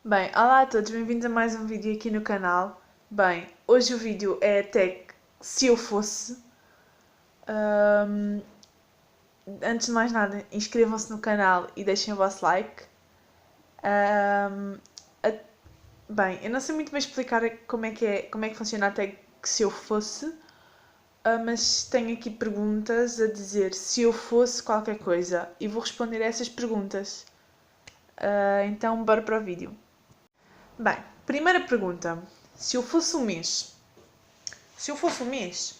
Bem, olá a todos, bem-vindos a mais um vídeo aqui no canal. Bem, hoje o vídeo é até que se eu fosse. Ahm, Antes de mais nada, inscrevam-se no canal e deixem o vosso like. Ahm, a- Bem, eu não sei muito bem explicar como é que funciona até que se eu fosse, mas tenho aqui perguntas a dizer se eu fosse qualquer coisa e vou responder a essas perguntas. Então, bora para o vídeo. Bem, primeira pergunta. Se eu fosse um mês. Se eu fosse um mês,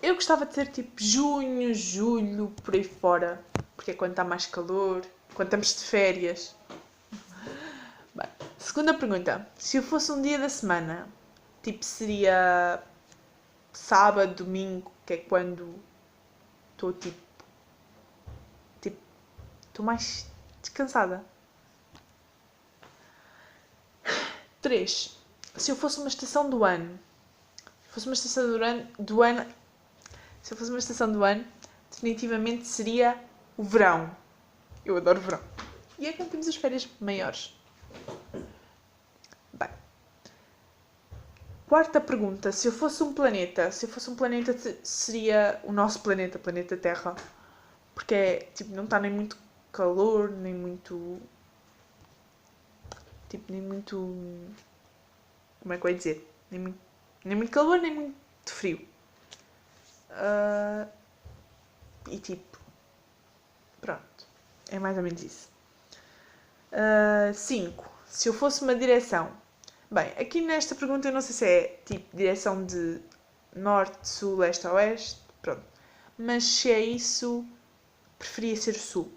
eu gostava de ter tipo junho, julho, por aí fora. Porque é quando está mais calor, quando estamos de férias. Bem, segunda pergunta. Se eu fosse um dia da semana, tipo seria sábado, domingo, que é quando estou tipo, estou mais descansada. 3. Se eu fosse uma estação do ano. Se fosse uma estação do ano, se eu fosse uma estação do ano, definitivamente seria o verão. Eu adoro verão. E é quando temos as férias maiores. Bem, quarta pergunta. Se eu fosse um planeta seria o nosso planeta, planeta Terra. Porque é, tipo, não está nem muito calor, nem muito... Tipo, nem muito... Como é que eu ia dizer? Nem muito calor, nem muito frio. E tipo, pronto. É mais ou menos isso. 5. Se eu fosse uma direção. Bem, aqui nesta pergunta eu não sei se é tipo direção de norte, sul, leste a oeste. Pronto. Mas se é isso, preferia ser o sul.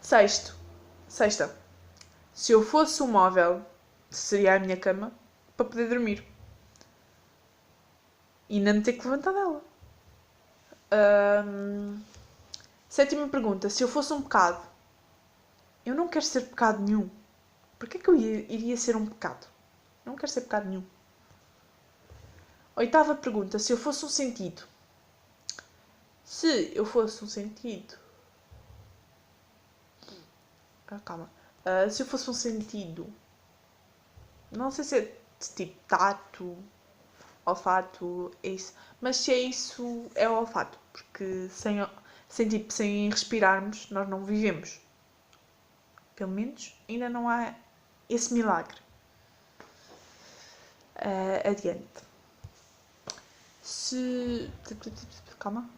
Sexta. Se eu fosse um móvel, seria a minha cama para poder dormir. E não me ter que levantar dela. Sétima pergunta. Se eu fosse um pecado. Eu não quero ser pecado nenhum. Porquê que eu iria ser um pecado? Não quero ser pecado nenhum. Oitava pergunta. Se eu fosse um sentido. Se eu fosse um sentido. Calma. Se eu fosse um sentido. Não sei se é tipo tato, olfato, é isso. Mas se é isso, é o olfato. Porque sem respirarmos, nós não vivemos. Pelo menos ainda não há esse milagre. Adiante. Se. Calma.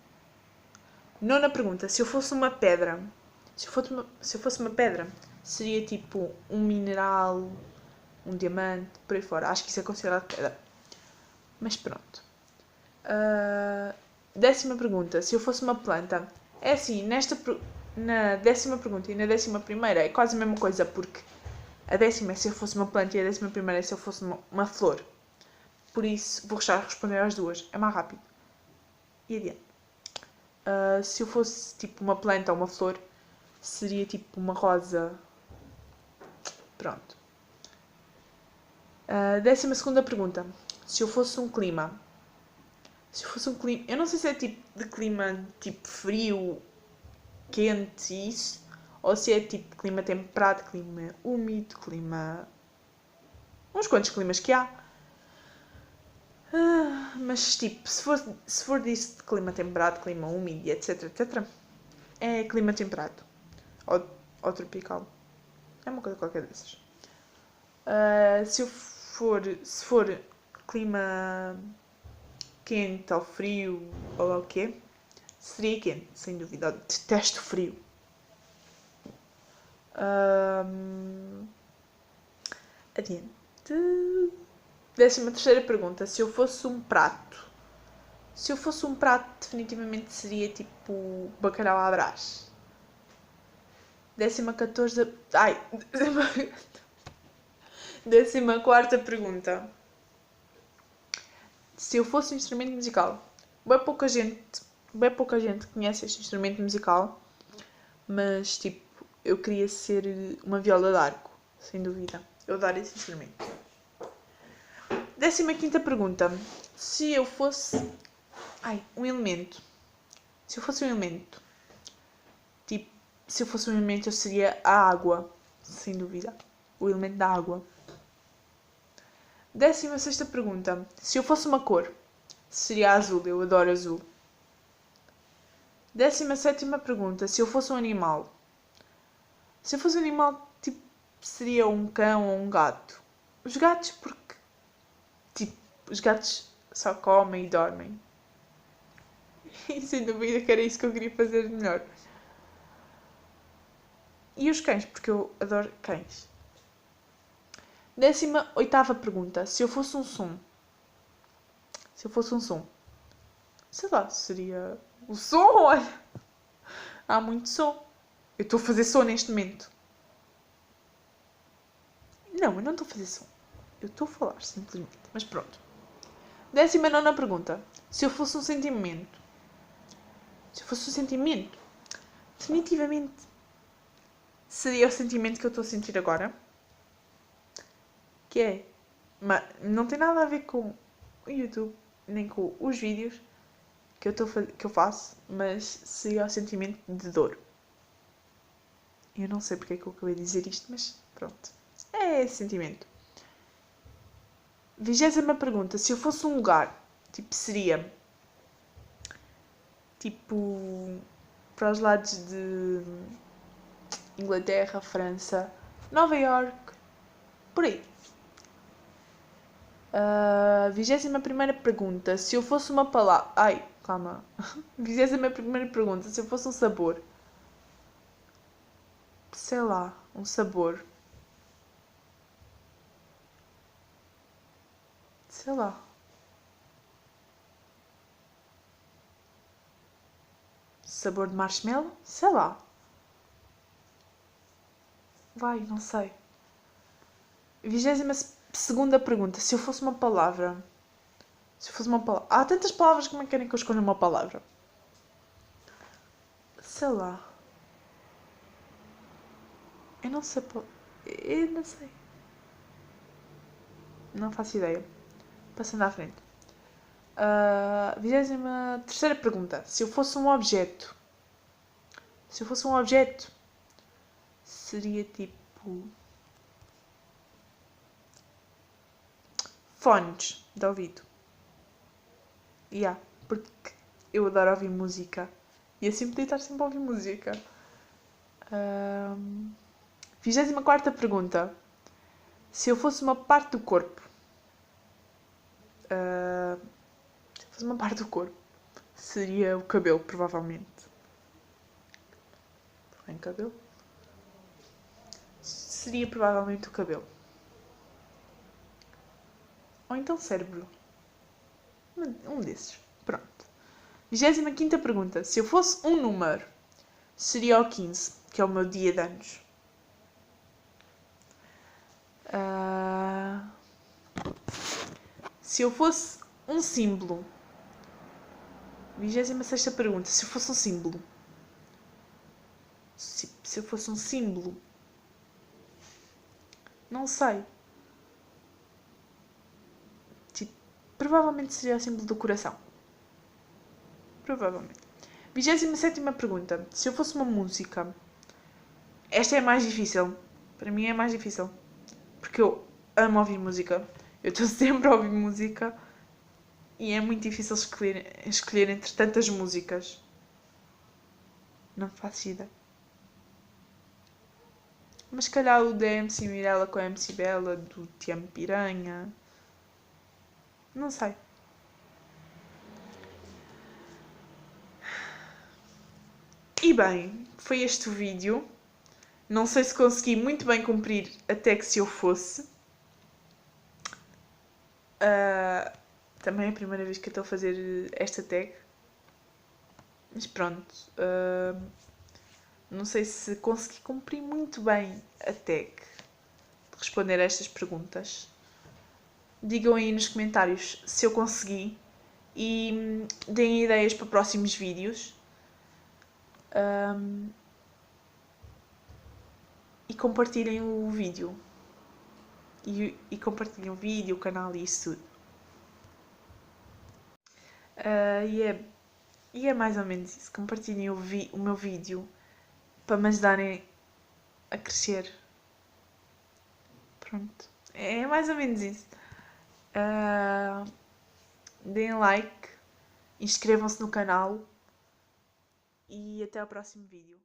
Nona pergunta. Se eu fosse uma pedra. Se eu fosse uma pedra, seria tipo um mineral, um diamante, por aí fora. Acho que isso é considerado pedra. Mas pronto. Décima pergunta. Se eu fosse uma planta. É assim, na décima pergunta e na décima primeira é quase a mesma coisa, porque a décima é se eu fosse uma planta e a décima primeira é se eu fosse uma flor. Por isso, vou já responder às duas. É mais rápido. E adiante. Se eu fosse tipo uma planta ou uma flor, seria tipo uma rosa. Pronto. Décima segunda pergunta. Se eu fosse um clima. Se eu fosse um clima. Eu não sei se é tipo de clima tipo frio, quente e isso. Ou se é tipo clima temperado, clima úmido, clima. Uns quantos climas que há. Mas tipo, se for disso de clima temperado, clima úmido, etc, etc, é clima temperado. Ou tropical. É uma coisa qualquer dessas. Se for clima quente ou frio ou o quê, seria quente, sem dúvida. Eu detesto frio. Adiante. 13ª pergunta. Se eu fosse um prato. Se eu fosse um prato, definitivamente seria tipo bacalhau à Brás. 14ª... Ai! 14ª pergunta. Se eu fosse um instrumento musical. Bem pouca gente conhece este instrumento musical. Mas, tipo, eu queria ser uma viola d'arco. Sem dúvida. Eu adoro esse instrumento. 15ª pergunta. Se eu fosse... um elemento. Se eu fosse um elemento. Tipo, se eu fosse um elemento, eu seria a água. sem dúvida. O elemento da água. 16ª pergunta. Se eu fosse uma cor, seria azul. Eu adoro azul. 17ª pergunta. Se eu fosse um animal. Se eu fosse um animal, tipo, seria um cão ou um gato. Os gatos, porque, tipo, os gatos só comem e dormem. E sem dúvida que era isso que eu queria fazer melhor. E os cães, porque eu adoro cães. 18ª pergunta. Se eu fosse um som. Se eu fosse um som. Sei lá, seria o som, olha. Há muito som. Eu estou a fazer som neste momento. Não, eu não estou a fazer som. Eu estou a falar, simplesmente. Mas pronto. 19ª pergunta. Se eu fosse um sentimento. Se eu fosse um sentimento. Definitivamente. Seria o sentimento que eu estou a sentir agora. Que é. Mas não tem nada a ver com o YouTube. Nem com os vídeos que eu faço. Mas seria o sentimento de dor. Eu não sei porque é que eu acabei de dizer isto. Mas pronto. É esse sentimento. 20ª pergunta. Se eu fosse um lugar, tipo, seria, tipo, para os lados de Inglaterra, França, Nova York, por aí. 21ª pergunta. Se eu fosse uma palavra... Ai, calma. 21ª pergunta. Se eu fosse um sabor. Sei lá, um sabor. Sei lá. Sabor de marshmallow? Sei lá. Vai, não sei. 22ª pergunta. Se eu fosse uma palavra. Se eu fosse uma palavra. Há tantas palavras, como é que querem que eu escolha uma palavra? Sei lá. Eu não sei. Eu não sei. Não faço ideia. Passando à frente. 23ª pergunta. Se eu fosse um objeto. Se eu fosse um objeto. Seria tipo. Fones de ouvido. Porque eu adoro ouvir música. E assim podia estar sempre a ouvir música. 24ª pergunta. Se eu fosse uma parte do corpo. Se eu fosse uma parte do corpo. Seria o cabelo, provavelmente. Tem cabelo? Seria provavelmente o cabelo. Ou então cérebro. Um desses. Pronto. 25ª pergunta. Se eu fosse um número, seria o 15, que é o meu dia de anos. Se eu fosse um símbolo. 26ª pergunta. Se eu fosse um símbolo. Se eu fosse um símbolo. Não sei. Tipo, provavelmente seria o símbolo do coração. Provavelmente. 27ª pergunta. Se eu fosse uma música. Esta é mais difícil. Para mim é mais difícil. Porque eu amo ouvir música. Eu estou sempre a ouvir música. E é muito difícil escolher entre tantas músicas. Não faço ideia. Mas se calhar o da MC Mirella com a MC Bella, do Tiamo Piranha. Não sei. E bem, foi este o vídeo. Não sei se consegui muito bem cumprir até que se eu fosse. Também é a primeira vez que eu estou a fazer esta tag. Mas pronto. Não sei se consegui cumprir muito bem a tag de responder a estas perguntas. Digam aí nos comentários se eu consegui e deem ideias para próximos vídeos. E compartilhem o vídeo. E compartilhem o vídeo, o canal e isso tudo. E é mais ou menos isso. Compartilhem o meu vídeo para me ajudarem a crescer Pronto. É mais ou menos isso. Ah, deem like, inscrevam-se no canal e até ao próximo vídeo.